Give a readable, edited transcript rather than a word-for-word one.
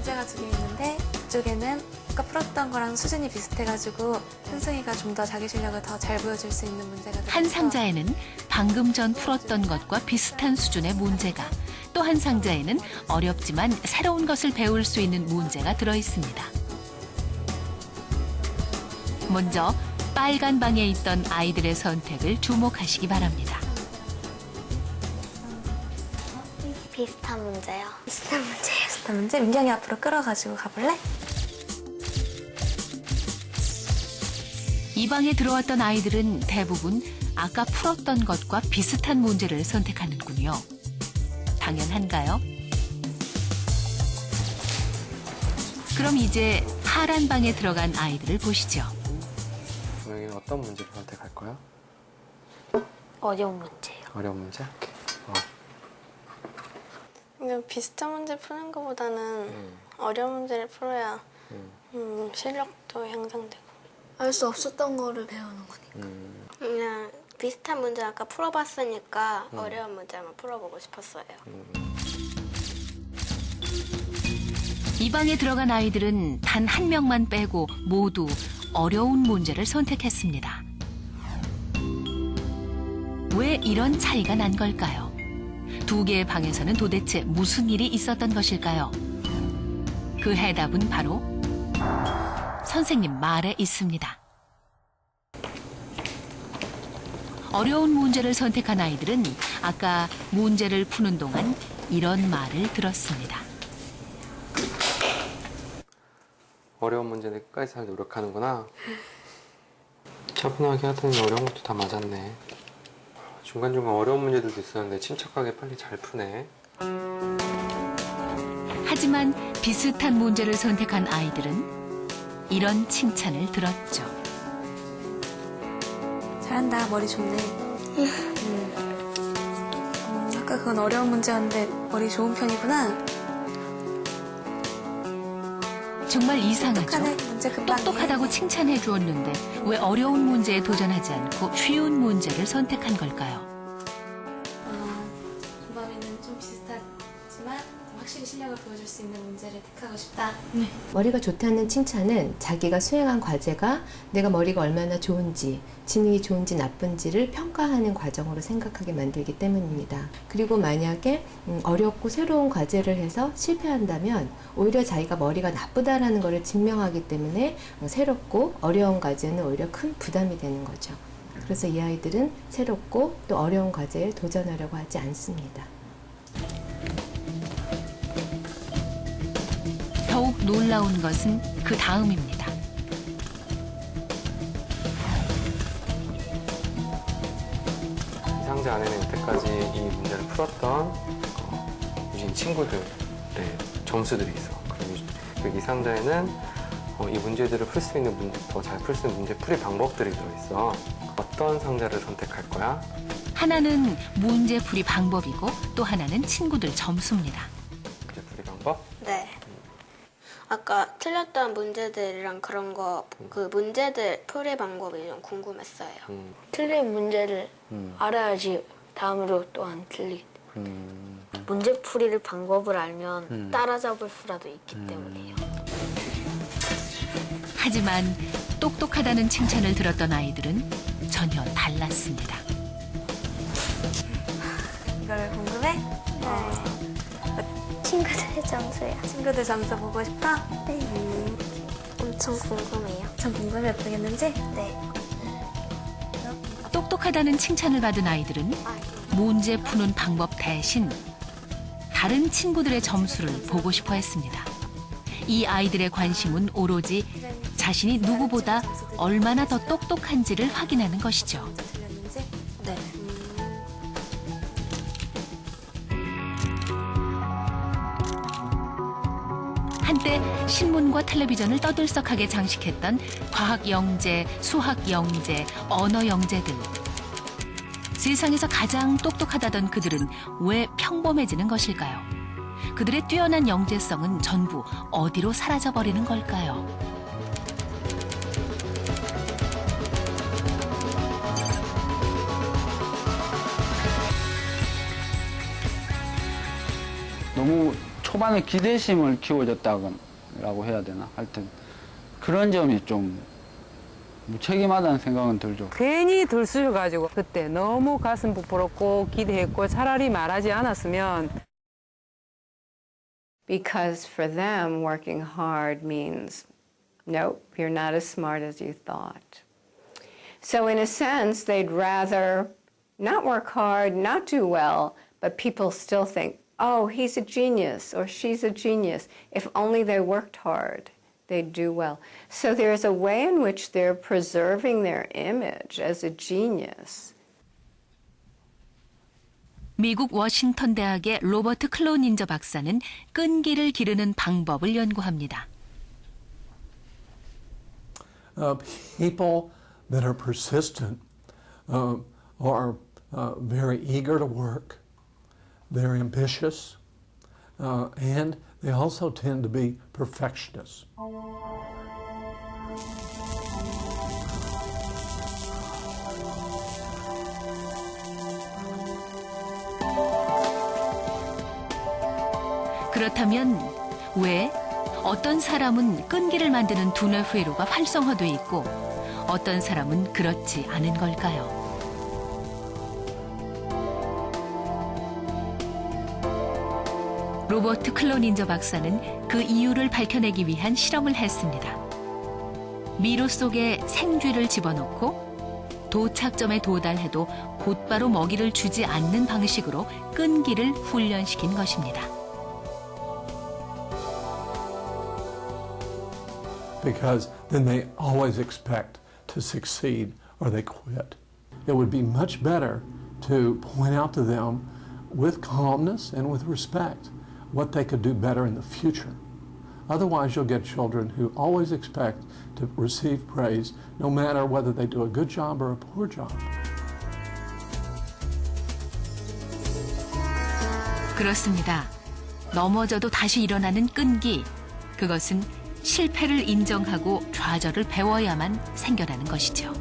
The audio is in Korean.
문제가 두 개 있는데 그쪽에는 아까 풀었던 거랑 수준이 비슷해가지고 현승이가 좀 더 자기 실력을 더 잘 보여줄 수 있는 문제가 들어있어. 한 상자에는 방금 전 풀었던 것과 비슷한 수준의 문제가, 또 한 상자에는 어렵지만 새로운 것을 배울 수 있는 문제가 들어있습니다. 먼저 빨간 방에 있던 아이들의 선택을 주목하시기 바랍니다. 비슷한 문제요. 비슷한 문제요. 비슷한 문제? 민경이 앞으로 끌어가지고 가볼래? 이 방에 들어왔던 아이들은 대부분 아까 풀었던 것과 비슷한 문제를 선택하는군요. 당연한가요? 그럼 이제 파란 방에 들어간 아이들을 보시죠. 여기는 어떤 문제를 선택할 거야? 어려운 문제요. 어려운 문제? 오케이. 그냥 비슷한 문제 푸는 것보다는 어려운 문제를 풀어야 실력도 향상되고. 알 수 없었던 거를 배우는 거니까. 그냥 비슷한 문제 아까 풀어봤으니까 어려운 문제 한번 풀어보고 싶었어요. 이 방에 들어간 아이들은 단 한 명만 빼고 모두 어려운 문제를 선택했습니다. 왜 이런 차이가 난 걸까요? 두 개의 방에서는 도대체 무슨 일이 있었던 것일까요? 그 해답은 바로 선생님 말에 있습니다. 어려운 문제를 선택한 아이들은 아까 문제를 푸는 동안 이런 말을 들었습니다. 어려운 문제는 끝까지 잘 노력하는구나. 차분하게 하더니 어려운 것도 다 맞았네. 중간중간 어려운 문제들도 있었는데 침착하게 빨리 잘 푸네. 하지만 비슷한 문제를 선택한 아이들은 이런 칭찬을 들었죠. 잘한다. 머리 좋네. 아까 그건 어려운 문제였는데 머리 좋은 편이구나. 정말 이상하죠? 똑똑하네. 문제 금방 똑똑하다고 이해해. 칭찬해 주었는데 왜 어려운 문제에 도전하지 않고 쉬운 문제를 선택한 걸까요? 준범이는 좀 비슷하지만 확실히 실력을 보여줄 수 있는 문제를 택하고 싶다. 머리가 좋다는 칭찬은 자기가 수행한 과제가 내가 머리가 얼마나 좋은지, 지능이 좋은지 나쁜지를 평가하는 과정으로 생각하게 만들기 때문입니다. 그리고 만약에 어렵고 새로운 과제를 해서 실패한다면 오히려 자기가 머리가 나쁘다라는 것을 증명하기 때문에 새롭고 어려운 과제는 오히려 큰 부담이 되는 거죠. 그래서 이 아이들은 새롭고 또 어려운 과제에 도전하려고 하지 않습니다. 더욱 놀라운 것은 그 다음입니다. 이 상자 안에는 여태까지 이 문제를 풀었던 유진 친구들의 점수들이 있어. 그리고 이 상자에는 이 문제들을 풀 수 있는 더 잘 풀 수 있는 문제풀이 방법들이 들어있어. 어떤 상자를 선택할 거야? 하나는 문제풀이 방법이고 또 하나는 친구들 점수입니다. 문제풀이 방법? 네. 아까 틀렸던 문제들이랑 그런 거, 그 문제들 풀이 방법이 좀 궁금했어요. 틀린 문제를 알아야지 다음으로 또 안 틀리기 때문에. 문제풀이를 방법을 알면 따라잡을 수라도 있기 때문에요. 하지만 똑똑하다는 칭찬을 들었던 아이들은 전혀 달랐습니다. 이걸 궁금해? 친구들의 점수요. 친구들 점수 보고 싶어? 네. 엄청 궁금해요. 참 궁금해 어떻게 했는지? 네. 똑똑하다는 칭찬을 받은 아이들은 문제 푸는 방법 대신 다른 친구들의 점수를 보고 싶어 했습니다. 이 아이들의 관심은 오로지 자신이 누구보다 얼마나 더 똑똑한지를 확인하는 것이죠. 틀렸는지? 네. 한때 신문과 텔레비전을 떠들썩하게 장식했던 과학 영재, 수학 영재, 언어 영재들. 세상에서 가장 똑똑하다던 그들은 왜 평범해지는 것일까요? 그들의 뛰어난 영재성은 전부 어디로 사라져버리는 걸까요? 너무 초반에 기대심을 키워줬다고 해야 되나? 하여튼 그런 점이 좀 무책임하다는 생각은 들죠. 괜히 들쑤셔가지고 그때 너무 가슴 부풀었고 기대했고 차라리 말하지 않았으면. Because for them, working hard means, nope, you're not as smart as you thought. So in a sense, they'd rather not work hard, not do well, but people still think, oh, he's a genius or she's a genius. If only they worked hard, they'd do well. So there's a way in which they're preserving their image as a genius. 미국 워싱턴 대학의 로버트 클로닌저 박사는 끈기를 기르는 방법을 연구합니다. People that are persistent are very eager to work. They're ambitious, and they also tend to be perfectionists. 그렇다면 왜 어떤 사람은 끈기를 만드는 두뇌 회로가 활성화돼 있고 어떤 사람은 그렇지 않은 걸까요? 로버트 클로닌저 박사는 그 이유를 밝혀내기 위한 실험을 했습니다. 미로 속에 생쥐를 집어넣고 도착점에 도달해도 곧바로 먹이를 주지 않는 방식으로 끈기를 훈련시킨 것입니다. Because then they always expect to succeed or they quit. It would be much better to point out to them with calmness and with respect what they could do better in the future. Otherwise, you'll get children who always expect to receive praise no matter whether they do a good job or a poor job. 그렇습니다. 넘어져도 다시 일어나는 끈기. 그것은 실패를 인정하고 좌절을 배워야만 생겨나는 것이죠.